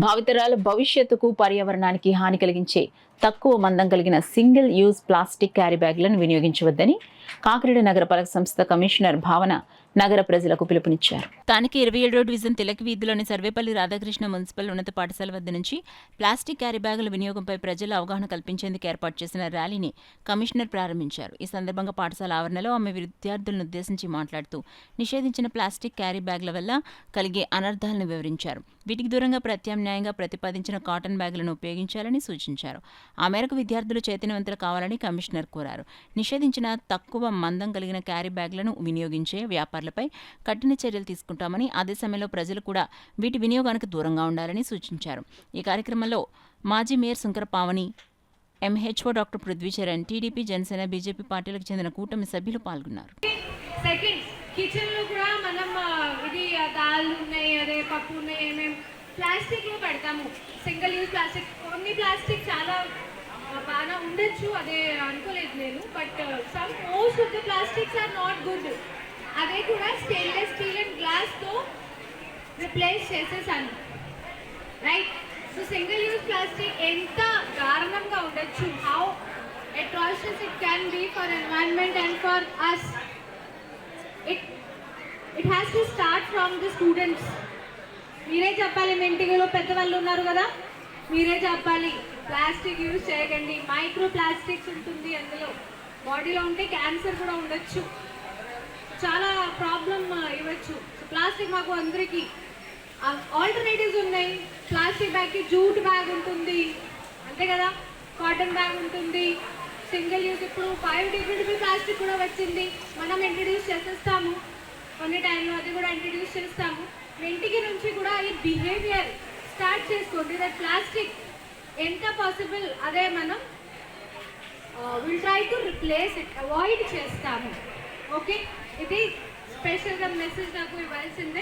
భావితరాల భవిష్యత్తుకు పర్యావరణానికి హాని కలిగించే తక్కువ మందం కలిగిన సింగిల్ యూజ్ ప్లాస్టిక్ క్యారీ బ్యాగులను వినియోగించవద్దని కాకినాడ నగరపాలక సంస్థ కమిషనర్ భావన నగర ప్రజలకు పిలుపునిచ్చారు. స్థానిక 27 డివిజన్ తిలక్ వీధిలోని సర్వేపల్లి రాధాకృష్ణ మున్సిపల్ ఉన్నత పాఠశాల వద్ద నుంచి ప్లాస్టిక్ క్యారీ బ్యాగుల వినియోగంపై ప్రజల అవగాహన కల్పించేందుకు ఏర్పాటు చేసిన ర్యాలీని కమిషనర్ ప్రారంభించారు. ఈ సందర్భంగా పాఠశాల ఆవరణలో ఆమె విద్యార్థులను ఉద్దేశించి మాట్లాడుతూ నిషేధించిన ప్లాస్టిక్ క్యారీ బ్యాగుల వల్ల కలిగే అనర్థాలను వివరించారు. వీటికి దూరంగా ప్రత్యామ్నాయంగా ప్రతిపాదించిన కాటన్ బ్యాగులను ఉపయోగించాలని సూచించారు. ఆ మేరకు విద్యార్థులు చైతన్యవంతులు కావాలని కమిషనర్ కోరారు. నిషేధించిన తక్కువ మందం కలిగిన క్యారీ బ్యాగులను వినియోగించే వ్యాపారులపై కఠిన చర్యలు తీసుకుంటామని, అదే సమయంలో ప్రజలు కూడా వీటి వినియోగానికి దూరంగా ఉండాలని సూచించారు. ఈ కార్యక్రమంలో మాజీ mayor Shankara Pavani, MHO doctor Prithvi Charan, TDP, Janasena, BJP పార్టీలకు చెందిన కూటమి సభ్యులు పాల్గొన్నారు. కిచెన్లో కూడా మనం ఇది దాల్ ఉన్నాయి, అదే పప్పు ఉన్నాయి, ఏమేమి ప్లాస్టిక్లో పెడతాము. సింగిల్ యూజ్ ప్లాస్టిక్, కొన్ని ప్లాస్టిక్ చాలా బాగా ఉండొచ్చు, అదే అనుకోలేదు నేను. But some most of the plastics are not good. అదే కూడా స్టెయిన్లెస్ స్టీల్ అండ్ గ్లాస్తో రిప్లేస్ చేసేసాను, right? So single use plastic ఎంత దారుణంగా ఉండొచ్చు, how atrocious it can be for environment and for us. It has to start from the students. మీరే చెప్పాలి, మీ ఇంటిలో పెద్దవాళ్ళు ఉన్నారు కదా, మీరే చెప్పాలి ప్లాస్టిక్ యూజ్ చేయకండి. మైక్రో ప్లాస్టిక్స్ ఉంటుంది అందులో, బాడీలో ఉంటే క్యాన్సర్ కూడా ఉండొచ్చు, చాలా ప్రాబ్లం ఇవ్వచ్చు. ప్లాస్టిక్ మాకు అందరికీ ఆల్టర్నేటివ్స్ ఉన్నాయి. ప్లాస్టిక్ బ్యాగ్కి జూట్ బ్యాగ్ ఉంటుంది, అంతే కదా, కాటన్ బ్యాగ్ ఉంటుంది, సింగిల్ యూజ్. ఇప్పుడు బయోడిగ్రేడబుల్ ప్లాస్టిక్ కూడా వచ్చింది, మనం ఇంట్రడ్యూస్ చేసేస్తాము కొన్ని టైంలో, అది కూడా ఇంట్రడ్యూస్ చేస్తాము. ఇంటికి నుంచి కూడా ఈ బిహేవియర్ స్టార్ట్ చేసుకోండి. దట్ ప్లాస్టిక్ ఎంత పాసిబుల్ అదే మనం will try to replace it, avoid చేస్తాము. ఓకే, ఇది స్పెషల్గా మెసేజ్ నాకు ఇవ్వాల్సిందే.